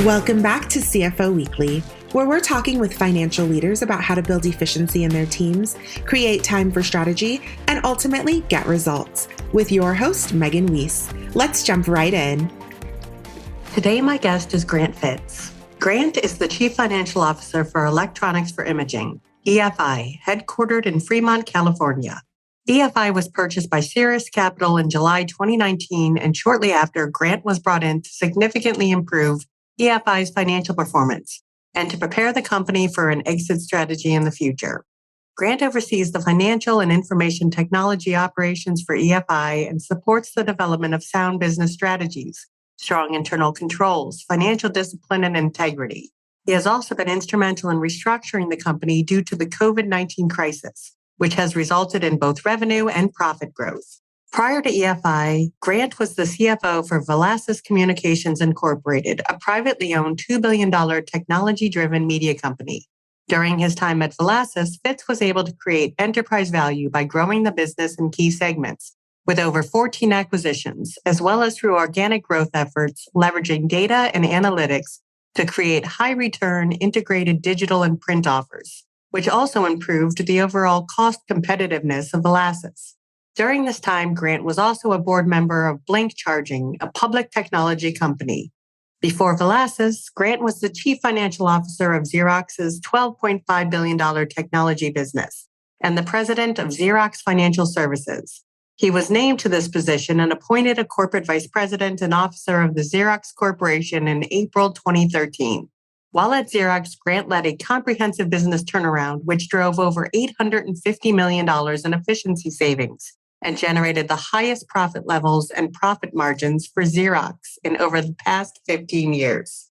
Welcome back to CFO Weekly, where we're talking with financial leaders about how to build efficiency in their teams, create time for strategy, and ultimately get results. With your host, Megan Weiss. Let's jump right in. Today, my guest is Grant Fitz. Grant is the Chief Financial Officer for Electronics for Imaging, EFI, headquartered in Fremont, California. EFI was purchased by Sirius Capital in July 2019, and shortly after, Grant was brought in to significantly improve EFI's financial performance and to prepare the company for an exit strategy in the future. Grant oversees the financial and information technology operations for EFI and supports the development of sound business strategies, strong internal controls, financial discipline, and integrity. He has also been instrumental in restructuring the company due to the COVID-19 crisis, which has resulted in both revenue and profit growth. Prior to EFI, Grant was the CFO for Valassis Communications Incorporated, a privately owned $2 billion technology-driven media company. During his time at Valassis, Fitz was able to create enterprise value by growing the business in key segments, with over 14 acquisitions, as well as through organic growth efforts, leveraging data and analytics to create high-return integrated digital and print offers, which also improved the overall cost competitiveness of Valassis. During this time, Grant was also a board member of Blink Charging, a public technology company. Before Valassis, Grant was the chief financial officer of Xerox's $12.5 billion technology business and the president of Xerox Financial Services. He was named to this position and appointed a corporate vice president and officer of the Xerox Corporation in April 2013. While at Xerox, Grant led a comprehensive business turnaround, which drove over $850 million in efficiency savings and generated the highest profit levels and profit margins for Xerox in over the past 15 years.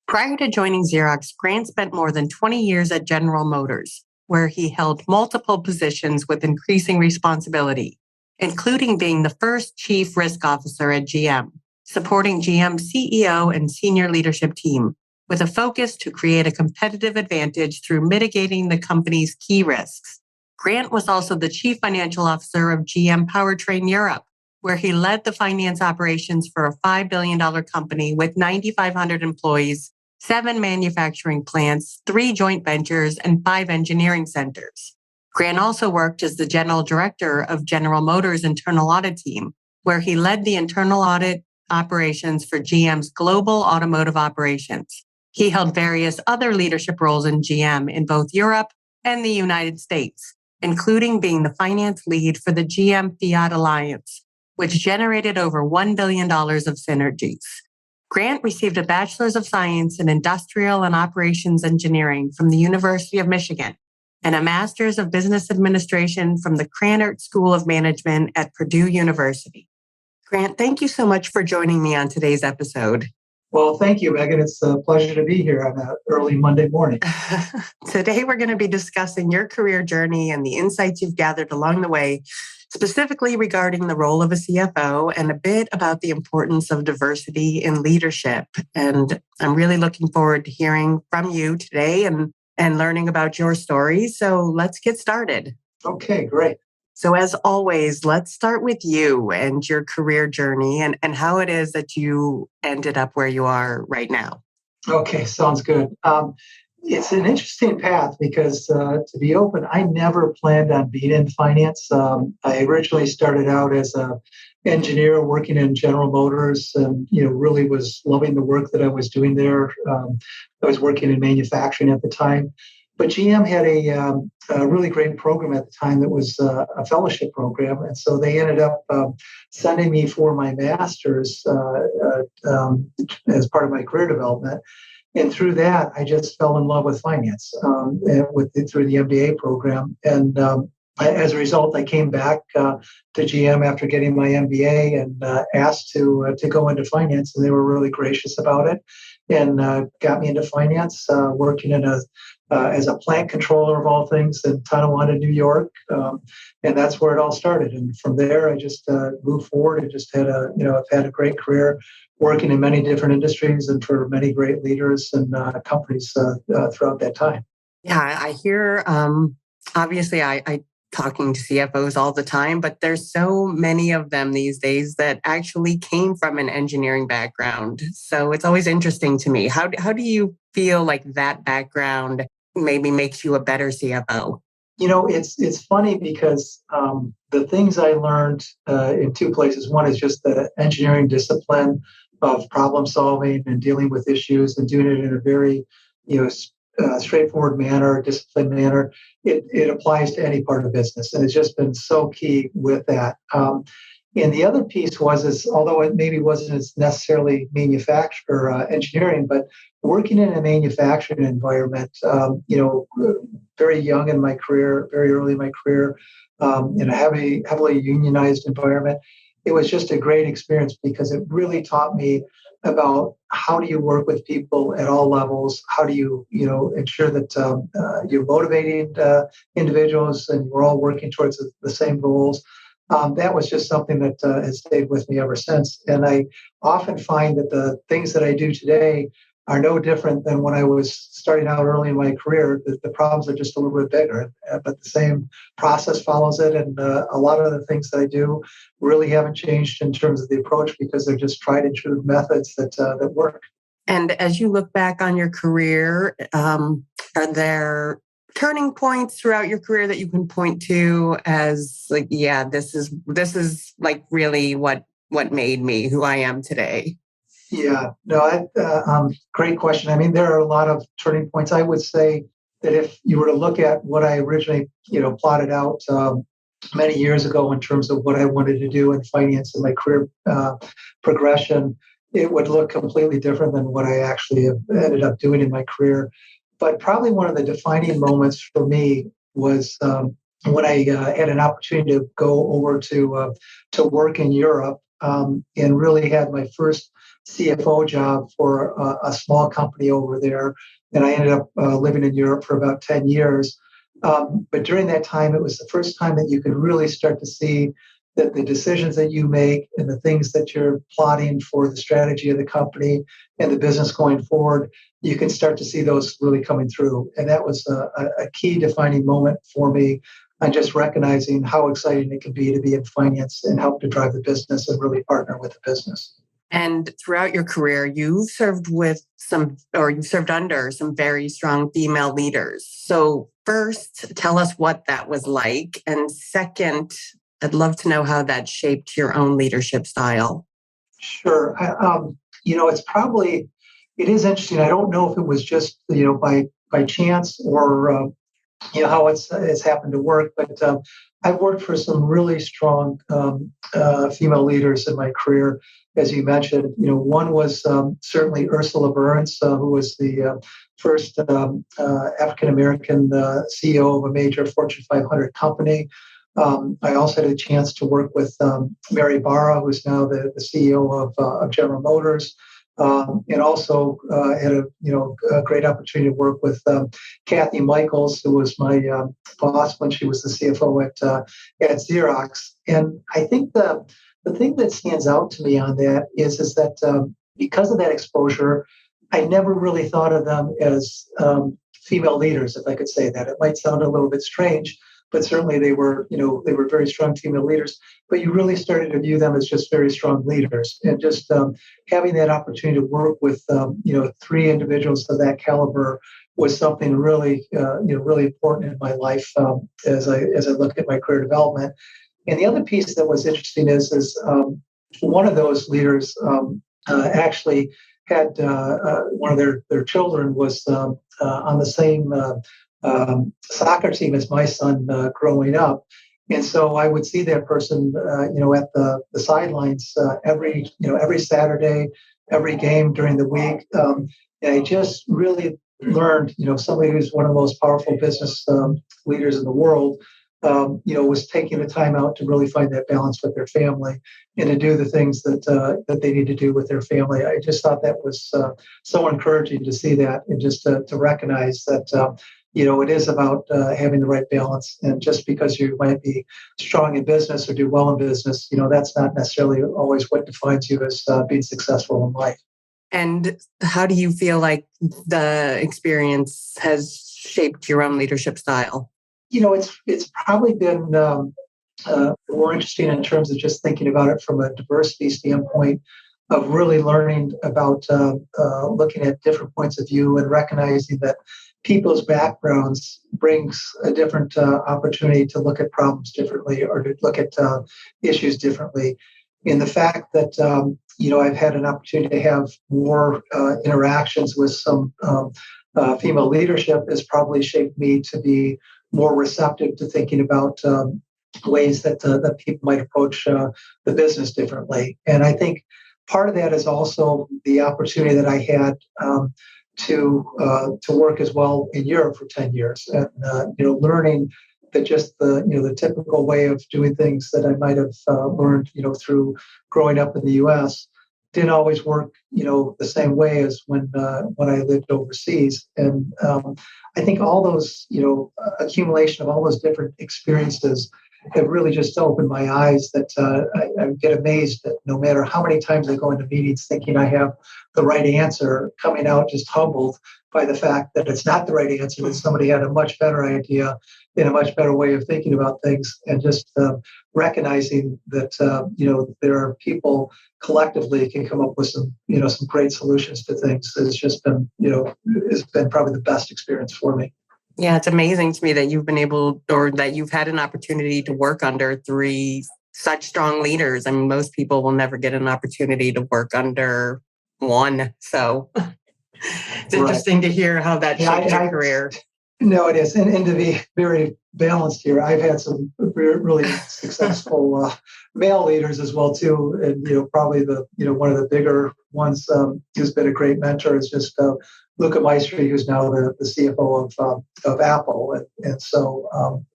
Prior to joining Xerox, Grant spent more than 20 years at General Motors, where he held multiple positions with increasing responsibility, including being the first chief risk officer at GM, supporting GM's CEO and senior leadership team, with a focus to create a competitive advantage through mitigating the company's key risks. Grant was also the chief financial officer of GM Powertrain Europe, where he led the finance operations for a $5 billion company with 9,500 employees, 7 manufacturing plants, 3 joint ventures, and 5 engineering centers. Grant also worked as the general director of General Motors' internal audit team, where he led the internal audit operations for GM's global automotive operations. He held various other leadership roles in GM in both Europe and the United States, including being the finance lead for the GM Fiat Alliance, which generated over $1 billion of synergies. Grant received a Bachelor's of Science in Industrial and Operations Engineering from the University of Michigan and a Master's of Business Administration from the Krannert School of Management at Purdue University. Grant, thank you so much for joining me on today's episode. Well, thank you, Megan. It's a pleasure to be here on an early Monday morning. Today, we're going to be discussing your career journey and the insights you've gathered along the way, specifically regarding the role of a CFO and a bit about the importance of diversity in leadership. And I'm really looking forward to hearing from you today and learning about your story. So let's get started. Okay, great. So as always, let's start with you and your career journey and how it is that you ended up where you are right now. Okay, sounds good. It's an interesting path because, to be open, I never planned on being in finance. I originally started out as an engineer working in General Motors and, really was loving the work that I was doing there. I was working in manufacturing at the time. But GM had a really great program at the time that was a fellowship program. And so they ended up sending me for my master's as part of my career development. And through that, I just fell in love with finance through the MBA program. And as a result, I came back to GM after getting my MBA and asked to go into finance. And they were really gracious about it and got me into finance, working in as a plant controller of all things in Tonawanda, New York. And that's where it all started. And from there, I just moved forward and just had I've had a great career working in many different industries and for many great leaders and companies throughout that time. Yeah, I hear, obviously, I talking to CFOs all the time, but there's so many of them these days that actually came from an engineering background. So it's always interesting to me. How do you feel like that background maybe makes you a better CFO? It's funny because the things I learned in two places. One is just the engineering discipline of problem solving and dealing with issues and doing it in a very, straightforward manner, disciplined manner. It applies to any part of business, and it's just been so key with that. And the other piece is although it maybe wasn't as necessarily engineering, but working in a manufacturing environment, very young in my career, very early in my career, in a heavily unionized environment, it was just a great experience because it really taught me about how do you work with people at all levels, how do you, ensure that you're motivating individuals and we're all working towards the same goals. That was just something that has stayed with me ever since. And I often find that the things that I do today are no different than when I was starting out early in my career. The problems are just a little bit bigger, but the same process follows it. And a lot of the things that I do really haven't changed in terms of the approach because they're just tried and true methods that work. And as you look back on your career, are there turning points throughout your career that you can point to as like, yeah, this is like really what made me who I am today? Yeah, no, great question. I mean, there are a lot of turning points. I would say that if you were to look at what I originally, plotted out many years ago in terms of what I wanted to do in finance and my career progression, it would look completely different than what I actually have ended up doing in my career. But probably one of the defining moments for me was when I had an opportunity to go over to work in Europe and really had my first CFO job for a small company over there. And I ended up living in Europe for about 10 years. But during that time, it was the first time that you could really start to see that the decisions that you make and the things that you're plotting for the strategy of the company and the business going forward, you can start to see those really coming through. And that was a key defining moment for me on just recognizing how exciting it can be to be in finance and help to drive the business and really partner with the business. And throughout your career, you've served under some very strong female leaders. So first, tell us what that was like. And second, I'd love to know how that shaped your own leadership style. Sure. It is interesting. I don't know if it was just, by chance or, how it's happened to work, but I've worked for some really strong female leaders in my career. As you mentioned, one was certainly Ursula Burns, who was the first African-American CEO of a major Fortune 500 company. I also had a chance to work with Mary Barra, who's now the CEO of General Motors, and also had a great opportunity to work with Kathy Michaels, who was my boss when she was the CFO at Xerox. And I think the thing that stands out to me on that is that because of that exposure, I never really thought of them as female leaders, if I could say that. It might sound a little bit strange, but certainly they were very strong female leaders. But you really started to view them as just very strong leaders, and just having that opportunity to work with three individuals of that caliber was something really really important in my life as I look at my career development. And the other piece that was interesting is one of those leaders actually had one of their children was on the same soccer team as my son growing up. And so I would see that person, at the sidelines every Saturday, every game during the week. And I just really learned, somebody who's one of the most powerful business leaders in the world, was taking the time out to really find that balance with their family and to do the things that they need to do with their family. I just thought that was so encouraging to see that, and just to recognize that, it is about having the right balance. And just because you might be strong in business or do well in business, that's not necessarily always what defines you as being successful in life. And how do you feel like the experience has shaped your own leadership style? it's probably been more interesting in terms of just thinking about it from a diversity standpoint of really learning about looking at different points of view and recognizing that people's backgrounds brings a different opportunity to look at problems differently or to look at issues differently. In the fact that I've had an opportunity to have more interactions with some female leadership has probably shaped me to be more receptive to thinking about ways that people might approach the business differently. And I think part of that is also the opportunity that I had to work as well in Europe for 10 years, and learning that just the typical way of doing things that I might have learned through growing up in the U.S. didn't always work the same way as when I lived overseas. And I think all those accumulation of all those different experiences have really just opened my eyes that I get amazed that no matter how many times I go into meetings thinking I have the right answer, coming out just humbled by the fact that it's not the right answer, that somebody had a much better idea in a much better way of thinking about things, and just recognizing that there are people collectively can come up with some great solutions to things has just been has been probably the best experience for me. Yeah, it's amazing to me that you've been able, or that you've had an opportunity to work under three such strong leaders. I mean, most people will never get an opportunity to work under one. So it's interesting to hear how that shaped your career. No, it is. And to be very balanced here, I've had some really successful male leaders as well, too. And, probably one of the bigger ones who's been a great mentor is just Luca Maestri, who's now the CFO of Apple. And so,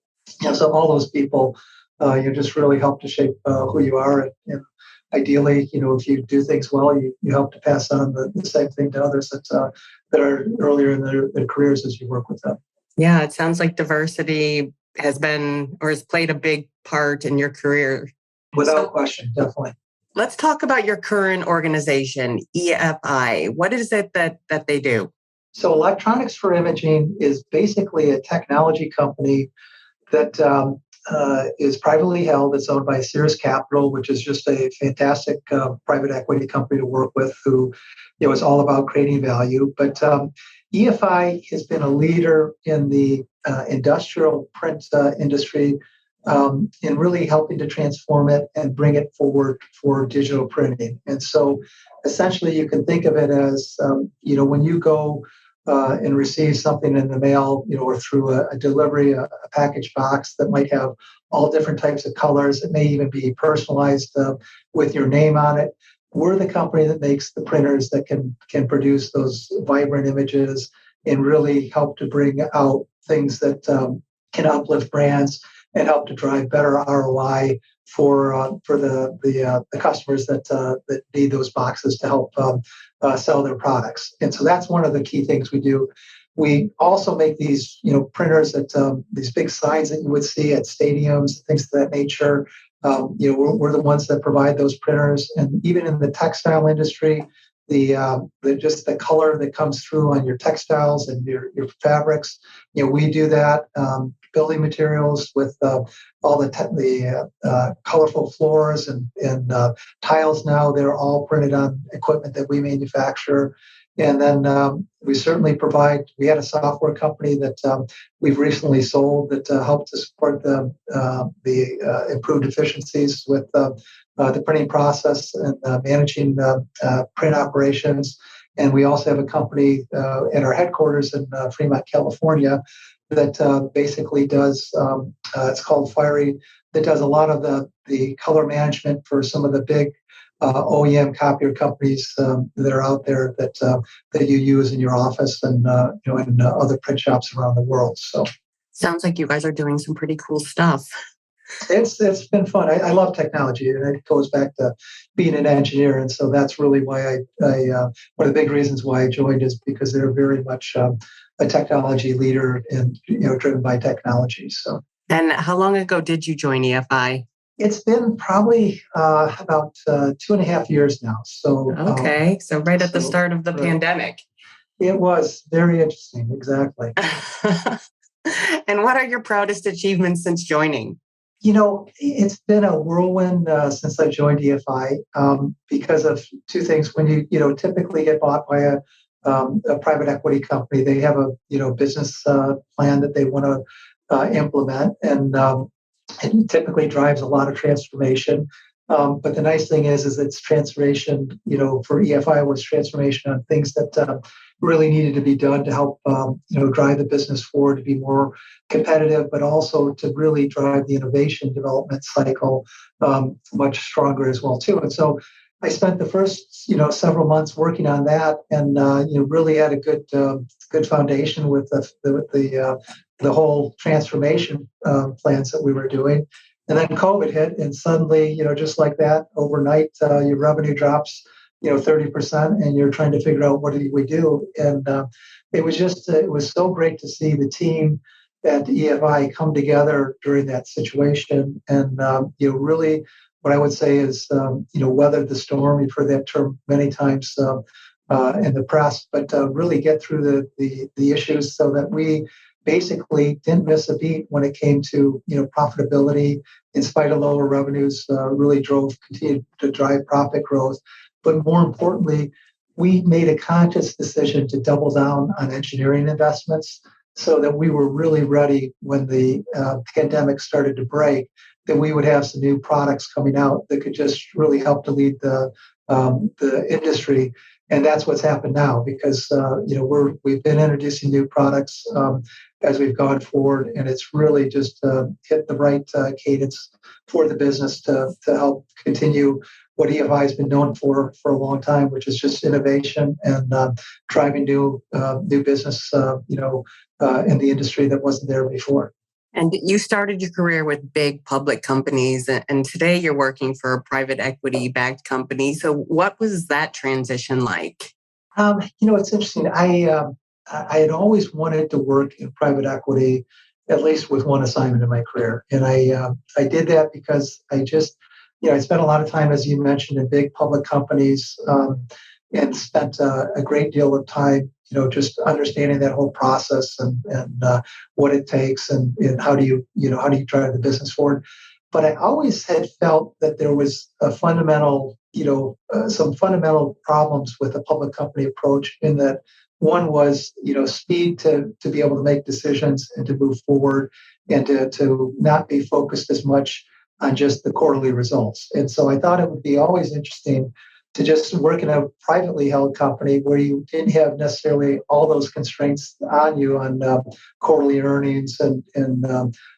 so all those people, just really help to shape who you are. And ideally, if you do things well, you help to pass on the same thing to others that are earlier in their careers as you work with them. Yeah, it sounds like diversity has been or has played a big part in your career. Without question, definitely. Let's talk about your current organization, EFI. What is it that they do? So Electronics for Imaging is basically a technology company that is privately held. It's owned by Sears Capital, which is just a fantastic private equity company to work with, who is all about creating value. But EFI has been a leader in the industrial print industry in really helping to transform it and bring it forward for digital printing. And so essentially you can think of it as, when you go and receive something in the mail, or through a delivery, a package box that might have all different types of colors. It may even be personalized with your name on it. We're the company that makes the printers that can produce those vibrant images and really help to bring out things that can uplift brands and help to drive better ROI for the customers that need those boxes to help sell their products. And so that's one of the key things we do. We also make these printers that these big signs that you would see at stadiums, things of that nature. We're the ones that provide those printers, and even in the textile industry, just the color that comes through on your textiles and your fabrics, we do that. Building materials with all the colorful floors and tiles now, they're all printed on equipment that we manufacture. And then we certainly we had a software company that we've recently sold that helped to support the improved efficiencies with the printing process and managing print operations. And we also have a company at our headquarters in Fremont, California, that basically does, it's called Fiery, that does a lot of the color management for some of the big OEM copier companies that are out there that you use in your office and in other print shops around the world. So sounds like you guys are doing some pretty cool stuff. It's been fun. I love technology, and it goes back to being an engineer, and so that's really why I one of the big reasons why I joined is because they're very much a technology leader and driven by technology. So. And how long ago did you join EFI? It's been probably about 2.5 years now. So okay, so right at the start of the pandemic. It was very interesting, exactly. And what are your proudest achievements since joining? It's been a whirlwind since I joined EFI because of two things. When you typically get bought by a private equity company, they have a business plan that they want to implement, and it typically drives a lot of transformation. But the nice thing is it's transformation. For EFI was transformation on things that really needed to be done to help drive the business forward to be more competitive, but also to really drive the innovation development cycle much stronger as well too. And so I spent the first several months working on that, and really had a good foundation with the whole transformation plans that we were doing. And then COVID hit, and suddenly, just like that, overnight, your revenue drops, 30%, and you're trying to figure out what do we do. And it was so great to see the team at EFI come together during that situation, and really, what I would say is, weather the storm. You've heard that term many times in the press, but really get through the issues so that we basically didn't miss a beat when it came to profitability. In spite of lower revenues, really continued to drive profit growth. But more importantly, we made a conscious decision to double down on engineering investments so that we were really ready when the pandemic started to break, that we would have some new products coming out that could just really help to lead the industry. And that's what's happened now, because we've been introducing new products as we've gone forward, and it's really just hit the right cadence for the business to help continue what EFI has been known for a long time, which is just innovation and driving new business, in the industry that wasn't there before. And you started your career with big public companies, and today you're working for a private equity-backed company. So what was that transition like? It's interesting. I had always wanted to work in private equity, at least with one assignment in my career. And I did that because I spent a lot of time, as you mentioned, in big public companies, and spent a great deal of time, just understanding that whole process and what it takes and how do you drive the business forward. But I always had felt that there was a fundamental, some fundamental problems with the public company approach, in that one was, speed to be able to make decisions and to move forward, and to not be focused as much on just the quarterly results. And so I thought it would be always interesting to just work in a privately held company where you didn't have necessarily all those constraints on you on quarterly earnings and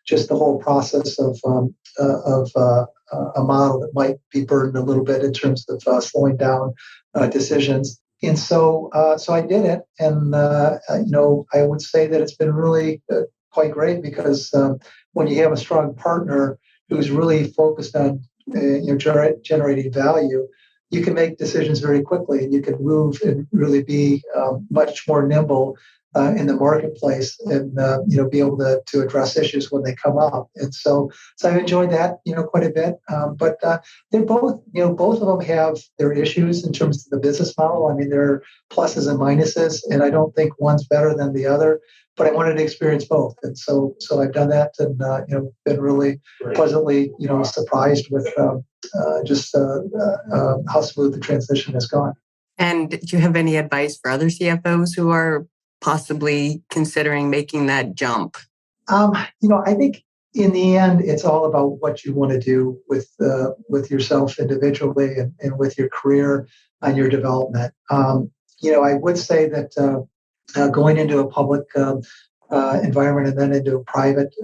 just the whole process of a model that might be burdened a little bit in terms of slowing down decisions. And so I did it, and I would say that it's been really quite great, because when you have a strong partner who's really focused on generating value, you can make decisions very quickly, and you can move and really be much more nimble in the marketplace, and be able to address issues when they come up. And so I've enjoyed that quite a bit. But they're both of them have their issues in terms of the business model. I mean, there are pluses and minuses, and I don't think one's better than the other. But I wanted to experience both, and so I've done that, and been really pleasantly surprised with just how smooth the transition has gone. And do you have any advice for other CFOs who are possibly considering making that jump? I think in the end, it's all about what you want to do with yourself individually and with your career and your development. I would say that going into a public environment and then into a private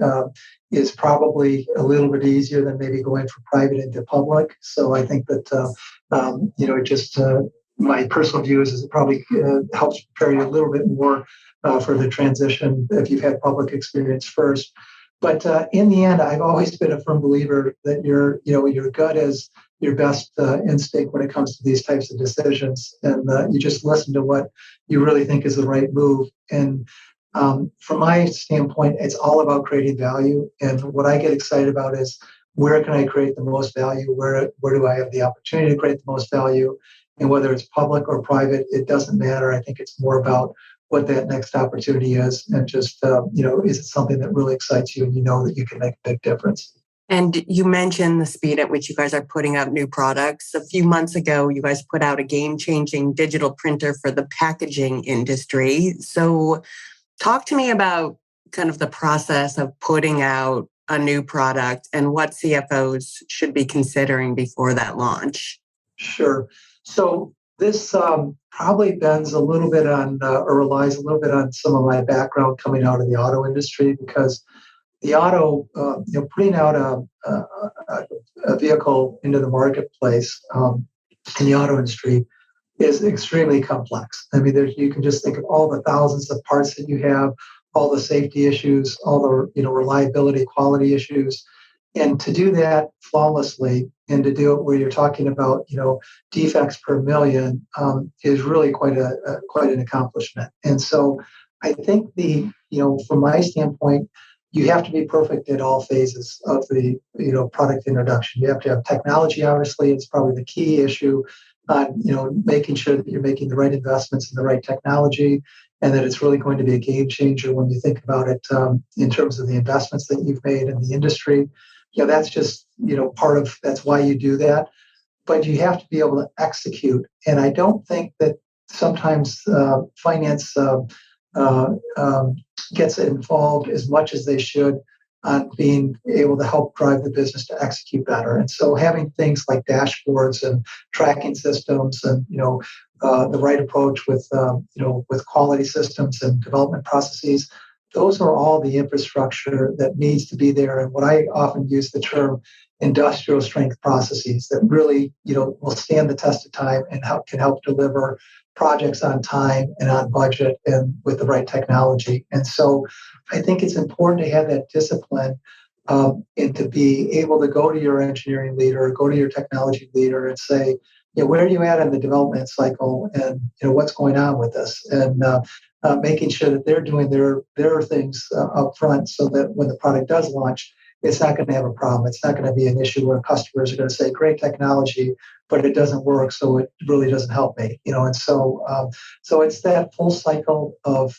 is probably a little bit easier than maybe going from private into public. So I think that my personal view is it probably helps prepare you a little bit more for the transition if you've had public experience first. But in the end, I've always been a firm believer that your gut is your best instinct when it comes to these types of decisions, and you just listen to what you really think is the right move. And from my standpoint, it's all about creating value. And what I get excited about is, where can I create the most value? Where do I have the opportunity to create the most value? And whether it's public or private, it doesn't matter. I think it's more about what that next opportunity is, and just is it something that really excites you, and you know that you can make a big difference. And you mentioned the speed at which you guys are putting out new products. A few months ago, you guys put out a game-changing digital printer for the packaging industry. So talk to me about kind of the process of putting out a new product and what CFOs should be considering before that launch. Sure. So this probably bends a little bit on, or relies a little bit on some of my background coming out of the auto industry, because the auto, putting out a vehicle into the marketplace in the auto industry is extremely complex. I mean, you can just think of all the thousands of parts that you have, all the safety issues, all the reliability, quality issues, and to do that flawlessly, and to do it where you're talking about defects per million is really quite an accomplishment. And so, I think from my standpoint, you have to be perfect at all phases of the product introduction. You have to have technology. Obviously, it's probably the key issue on making sure that you're making the right investments in the right technology, and that it's really going to be a game changer when you think about it in terms of the investments that you've made in the industry. That's just that's why you do that. But you have to be able to execute, and I don't think that sometimes finance gets involved as much as they should on being able to help drive the business to execute better. And so having things like dashboards and tracking systems and the right approach with quality systems and development processes, those are all the infrastructure that needs to be there. And what I often use the term industrial strength processes that really will stand the test of time and can help deliver projects on time and on budget and with the right technology. And so I think it's important to have that discipline and to be able to go to your engineering leader or go to your technology leader and say, where are you at in the development cycle, and what's going on with this, and making sure that they're doing their things up front, so that when the product does launch, it's not going to have a problem. It's not going to be an issue where customers are going to say, great technology, but it doesn't work, so it really doesn't help me. And so it's that full cycle of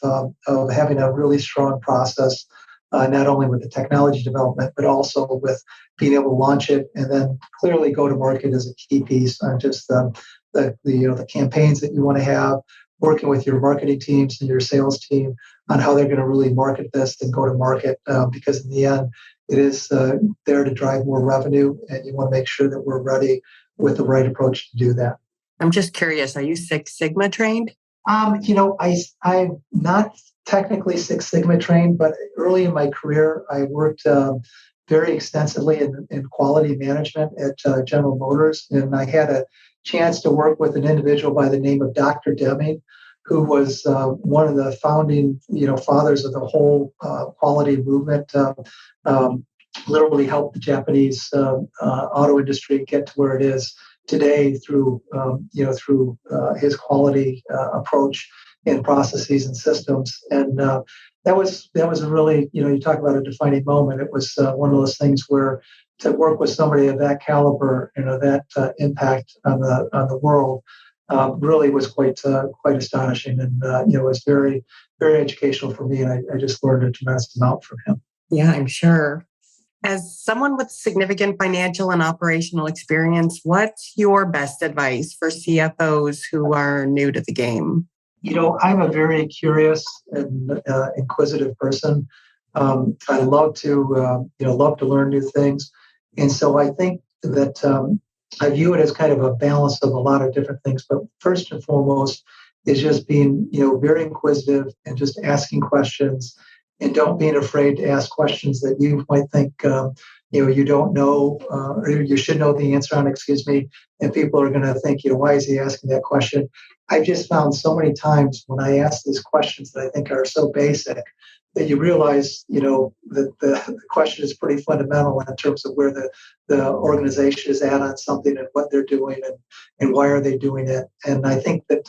having a really strong process, not only with the technology development, but also with being able to launch it, and then clearly go to market as a key piece on just the campaigns that you want to have, working with your marketing teams and your sales team on how they're going to really market this and go to market, because in the end, it is there to drive more revenue, and you want to make sure that we're ready with the right approach to do that. I'm just curious, are you Six Sigma trained? I'm not technically Six Sigma trained, but early in my career, I worked very extensively in quality management at General Motors, and I had a chance to work with an individual by the name of Dr. Deming, who was one of the founding, fathers of the whole quality movement. Literally helped the Japanese auto industry get to where it is today through his quality approach in processes and systems. And that was a really, you talk about a defining moment. It was one of those things where to work with somebody of that caliber, that impact on the world, really was quite astonishing, and it was very, very educational for me, and I just learned a tremendous amount from him. Yeah, I'm sure. As someone with significant financial and operational experience, what's your best advice for CFOs who are new to the game? I'm a very curious and inquisitive person. I love to learn new things, and so I think that I view it as kind of a balance of a lot of different things. But first and foremost is just being very inquisitive and just asking questions, and don't being afraid to ask questions that you might think you don't know, or you should know the answer on. And people are going to think, why is he asking that question? I've just found so many times when I ask these questions that I think are so basic that you realize, that the question is pretty fundamental in terms of where the organization is at on something and what they're doing and why are they doing it. And I think that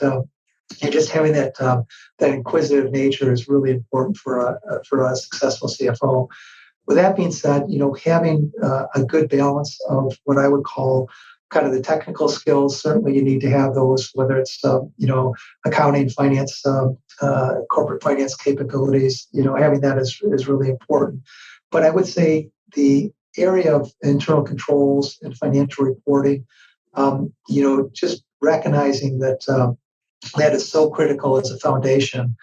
just having that inquisitive nature is really important for a successful CFO. With that being said, having a good balance of what I would call kind of the technical skills. Certainly, you need to have those, whether it's accounting, finance, corporate finance capabilities. Having that is really important. But I would say the area of internal controls and financial reporting, just recognizing that that is so critical as a foundation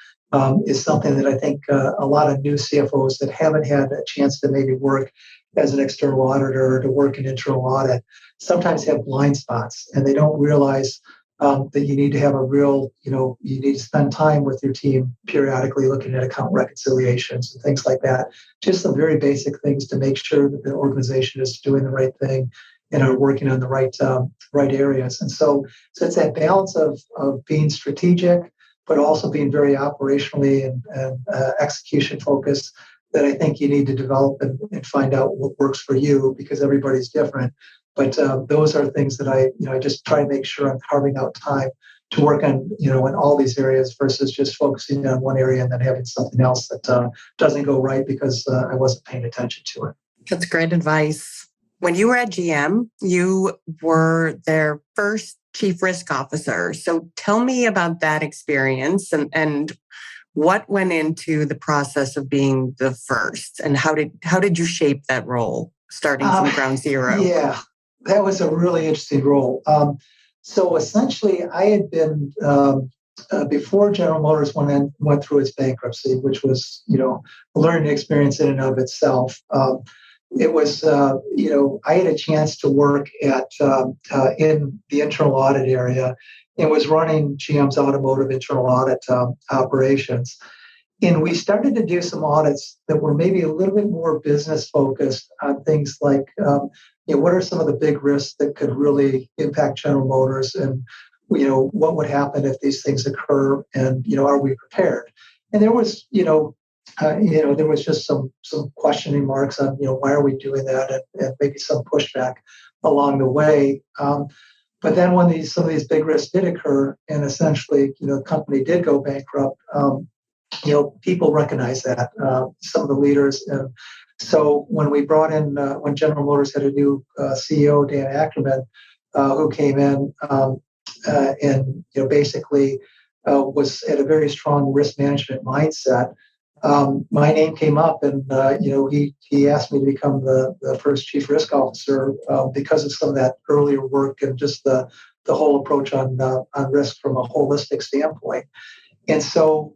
is something that I think a lot of new CFOs that haven't had a chance to maybe work as an external auditor or to work in internal audit sometimes have blind spots, and they don't realize that you need to have a real, you need to spend time with your team periodically looking at account reconciliations and things like that. Just some very basic things to make sure that the organization is doing the right thing and are working on the right areas. And so it's that balance of being strategic, but also being very operationally and execution focused that I think you need to develop and find out what works for you, because everybody's different. But those are things that I just try to make sure I'm carving out time to work on, in all these areas versus just focusing on one area and then having something else that doesn't go right because I wasn't paying attention to it. That's great advice. When you were at GM, you were their first chief risk officer. So tell me about that experience and what went into the process of being the first, and how did you shape that role starting from ground zero? Yeah, that was a really interesting role. So essentially, I had been before General Motors went through its bankruptcy, which was a learning experience in and of itself. It was I had a chance to work at in the internal audit area and was running GM's automotive internal audit operations. And we started to do some audits that were maybe a little bit more business focused on things like, what are some of the big risks that could really impact General Motors, and what would happen if these things occur, and are we prepared? And there was, there was just some questioning marks on, why are we doing that, and maybe some pushback along the way. But then when some of these big risks did occur, and essentially, the company did go bankrupt, people recognize that, some of the leaders. And so when we brought in, when General Motors had a new CEO, Dan Ackerman, who came in and basically was at a very strong risk management mindset, my name came up, and he asked me to become the first chief risk officer because of some of that earlier work and just the whole approach on risk from a holistic standpoint. And so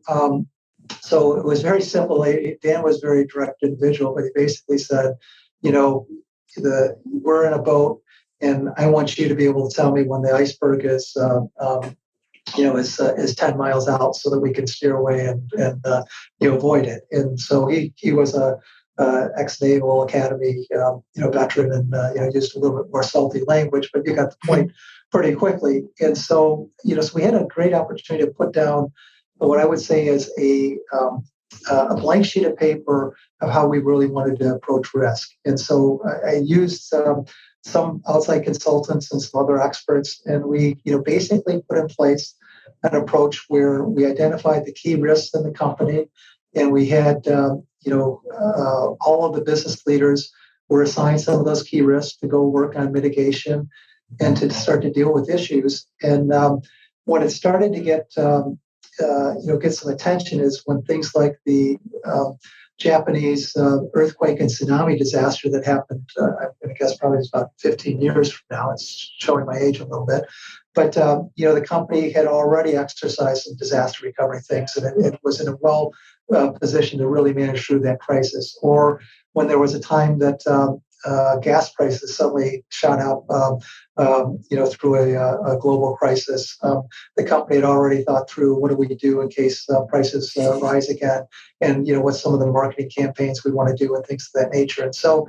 it was very simple. Dan was a very direct individual, but he basically said, we're in a boat, and I want you to be able to tell me when the iceberg is 10 miles out, so that we can steer away and avoid it. And so he was a ex-Naval Academy veteran, and used a little bit more salty language, but you got the point pretty quickly. And so so we had a great opportunity to put down what I would say is a blank sheet of paper of how we really wanted to approach risk. And so I used some outside consultants and some other experts, and we basically put in place an approach where we identified the key risks in the company, and we had all of the business leaders were assigned some of those key risks to go work on mitigation and to start to deal with issues. And when it started to get some attention is when things like the Japanese earthquake and tsunami disaster that happened, I'm going to guess probably it's about 15 years from now. It's showing my age a little bit. But, the company had already exercised some disaster recovery things, and it was in a well position to really manage through that crisis. Or when there was a time that gas prices suddenly shot up, through a global crisis. The company had already thought through what do we do in case prices rise again, and what's some of the marketing campaigns we want to do and things of that nature. And so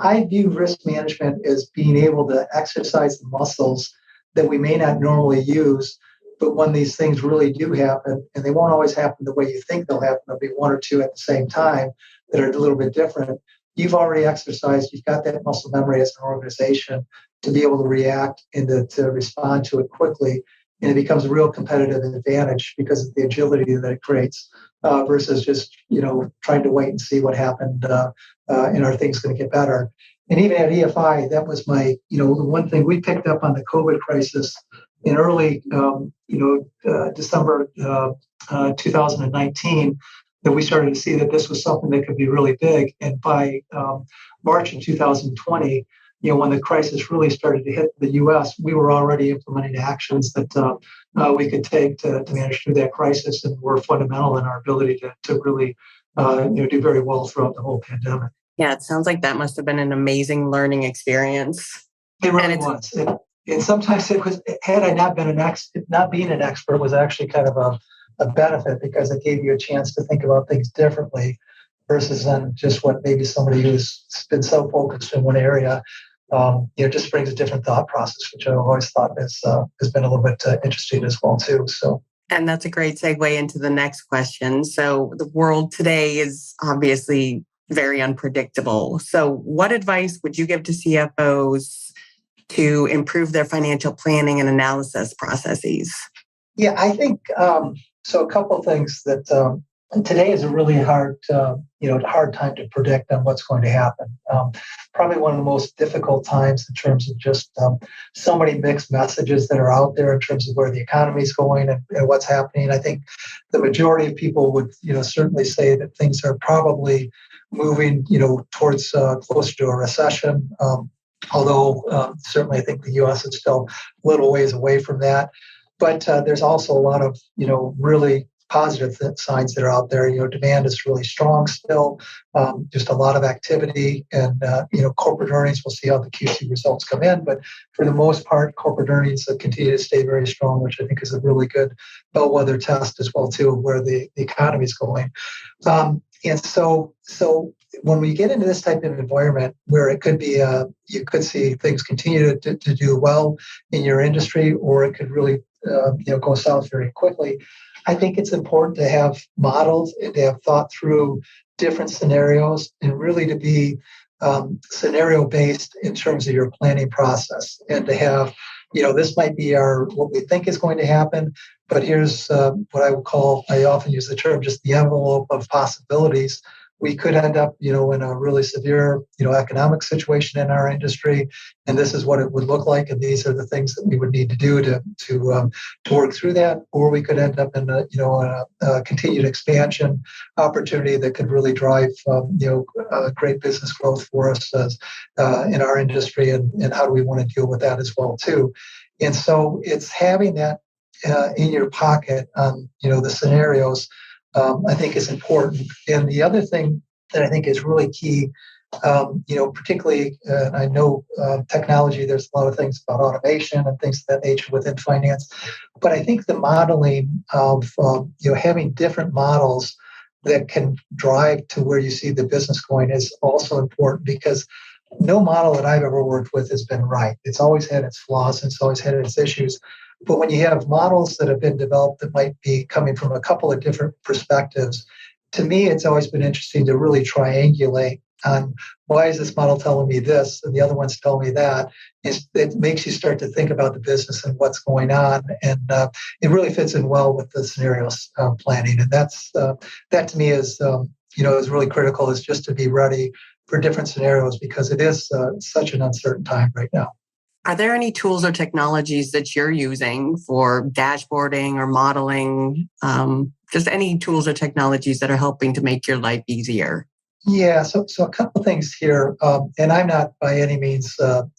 I view risk management as being able to exercise the muscles that we may not normally use, but when these things really do happen, and they won't always happen the way you think they'll happen, there'll be one or two at the same time that are a little bit different. You've already exercised, you've got that muscle memory as an organization to be able to react and to respond to it quickly. And it becomes a real competitive advantage because of the agility that it creates versus just, trying to wait and see what happened and are things going to get better. And even at EFI, that was the one thing we picked up on the COVID crisis in early, December 2019, that we started to see that this was something that could be really big. And by March of 2020, when the crisis really started to hit the U.S., we were already implementing actions that we could take to manage through that crisis, and were fundamental in our ability to really do very well throughout the whole pandemic. Yeah, it sounds like that must have been an amazing learning experience. It really was. And sometimes it was, had I not been not being an expert was actually kind of a benefit, because it gave you a chance to think about things differently versus on just what maybe somebody who's been so focused in one area, just brings a different thought process, which I've always thought has been a little bit interesting as well too. So. And that's a great segue into the next question. So the world today is obviously very unpredictable. So what advice would you give to CFOs to improve their financial planning and analysis processes? Yeah, I think so. A couple of things that today is a really hard time to predict on what's going to happen. Probably one of the most difficult times in terms of just so many mixed messages that are out there in terms of where the economy is going and what's happening. I think the majority of people would, certainly say that things are probably moving, towards closer to a recession. Although certainly I think the U.S. is still a little ways away from that. But there's also a lot of, really positive signs that are out there. Demand is really strong still, just a lot of activity, and, corporate earnings, we'll see how the QC results come in. But for the most part, corporate earnings continue to stay very strong, which I think is a really good bellwether test as well, too, of where the economy is going. And so when we get into this type of environment where it could be, you could see things continue to do well in your industry, or it could really, go south very quickly. I think it's important to have models and to have thought through different scenarios, and really to be scenario based in terms of your planning process, and to have, this might be what we think is going to happen, but here's what I would call, I often use the term, just the envelope of possibilities. We could end up, in a really severe, economic situation in our industry, and this is what it would look like, and these are the things that we would need to do to work through that. Or we could end up in a continued expansion opportunity that could really drive, great business growth for us in our industry, and how do we want to deal with that as well too. And so it's having that in your pocket on, the scenarios. I think is important. And the other thing that I think is really key, particularly, I know technology, there's a lot of things about automation and things of that nature within finance, but I think the modeling of, having different models that can drive to where you see the business going is also important, because no model that I've ever worked with has been right. It's always had its flaws, and it's always had its issues. But when you have models that have been developed that might be coming from a couple of different perspectives, to me, it's always been interesting to really triangulate on, why is this model telling me this and the other one's telling me that? It makes you start to think about the business and what's going on. And it really fits in well with the scenarios planning. And that to me is really critical, is just to be ready for different scenarios, because it is such an uncertain time right now. Are there any tools or technologies that you're using for dashboarding or modeling? Just any tools or technologies that are helping to make your life easier? Yeah, so a couple of things here, and I'm not by any means, the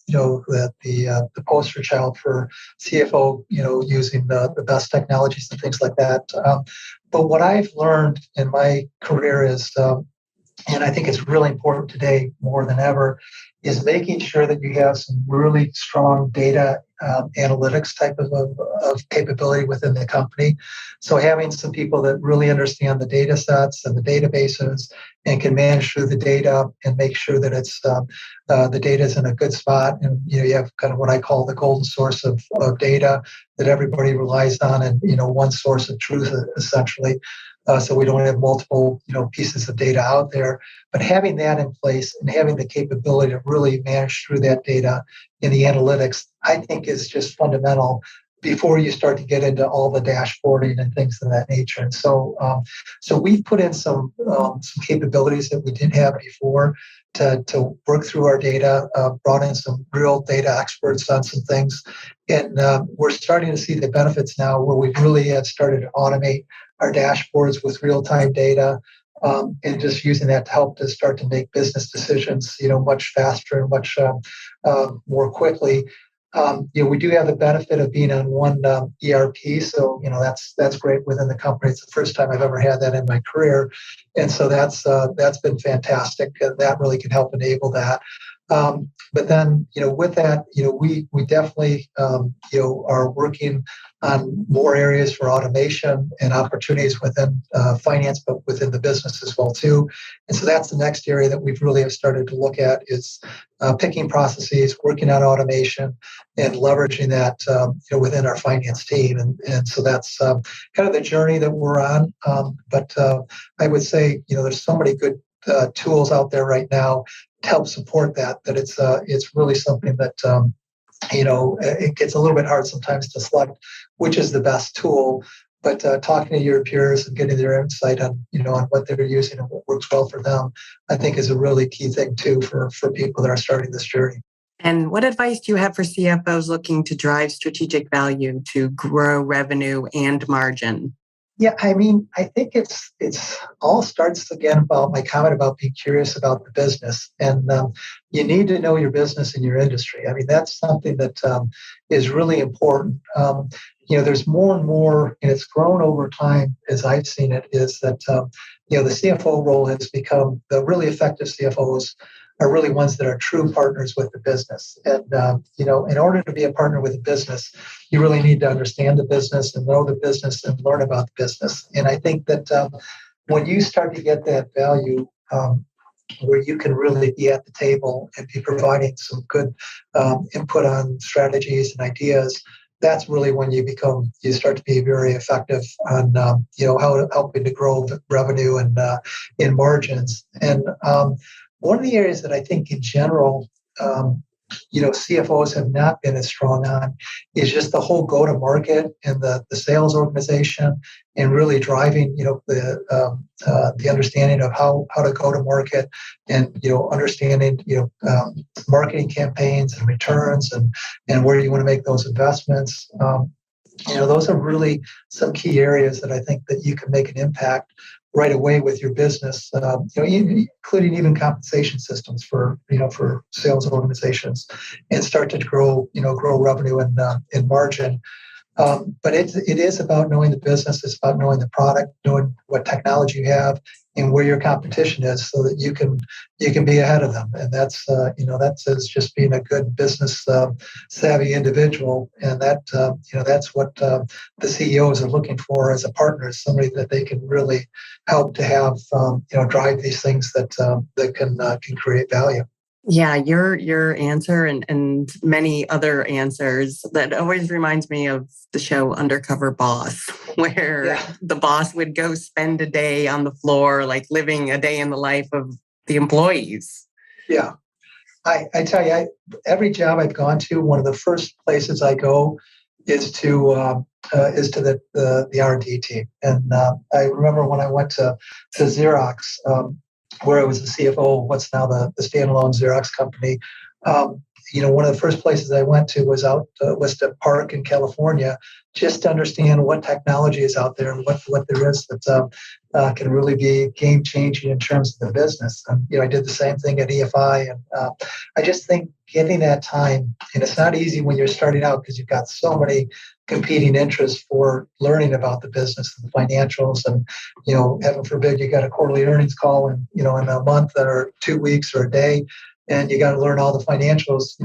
poster child for CFO, using the best technologies and things like that. But what I've learned in my career is, and I think it's really important today more than ever, is making sure that you have some really strong data analytics type of capability within the company. So having some people that really understand the data sets and the databases and can manage through the data and make sure that it's the data is in a good spot, and you have kind of what I call the golden source of data that everybody relies on, and one source of truth essentially. So we don't have multiple, pieces of data out there. But having that in place and having the capability to really manage through that data in the analytics, I think is just fundamental before you start to get into all the dashboarding and things of that nature. And so we've put in some capabilities that we didn't have before to work through our data, brought in some real data experts on some things. And we're starting to see the benefits now where we really have started to automate our dashboards with real-time data, and just using that to help to start to make business decisions, much faster and much more quickly. We do have the benefit of being on one ERP, so that's great within the company. It's the first time I've ever had that in my career, and so that's been fantastic. And that really can help enable that. But then, with that, we definitely, are working on more areas for automation and opportunities within finance, but within the business as well too. And so that's the next area that we've really have started to look at is picking processes, working on automation, and leveraging that, within our finance team. And so that's kind of the journey that we're on. But I would say, there's so many good tools out there right now to help support that it's really something that it gets a little bit hard sometimes to select which is the best tool. But talking to your peers and getting their insight on on what they're using and what works well for them, I think is a really key thing too for people that are starting this journey. And what advice do you have for CFOs looking to drive strategic value to grow revenue and margin? Yeah, I mean, I think it's all starts again about my comment about being curious about the business, and you need to know your business and your industry. I mean, that's something that is really important. There's more and more, and it's grown over time as I've seen it. Is that the CFO role has become the really effective CFOs are really ones that are true partners with the business. And, in order to be a partner with a business, you really need to understand the business and know the business and learn about the business. And I think that when you start to get that value, where you can really be at the table and be providing some good input on strategies and ideas, that's really when you start to be very effective on, helping to grow the revenue and in margins. And one of the areas that I think in general, CFOs have not been as strong on is just the whole go-to-market and the sales organization, and really driving, the understanding of how to go to market, and understanding marketing campaigns and returns, and where you want to make those investments. Those are really some key areas that I think that you can make an impact right away with your business, including even compensation systems for sales organizations, and start to grow revenue and margin. But it is about knowing the business. It's about knowing the product, knowing what technology you have, and where your competition is, so that you can be ahead of them. And that's just being a good business savvy individual. And that's what the CEOs are looking for as a partner, somebody that they can really help to have drive these things that can create value. Yeah, your answer and many other answers, that always reminds me of the show Undercover Boss, where the boss would go spend a day on the floor, like living a day in the life of the employees. Yeah. I tell you, every job I've gone to, one of the first places I go is to the R&D team. And I remember when I went to Xerox, where I was the CFO, what's now the standalone Xerox company. One of the first places I went to was to Park in California, just to understand what technology is out there and what there is that can really be game changing in terms of the business. And I did the same thing at EFI, and I just think getting that time, and it's not easy when you're starting out because you've got so many competing interests for learning about the business and the financials, and heaven forbid you got a quarterly earnings call in a month or 2 weeks or a day, and you got to learn all the financials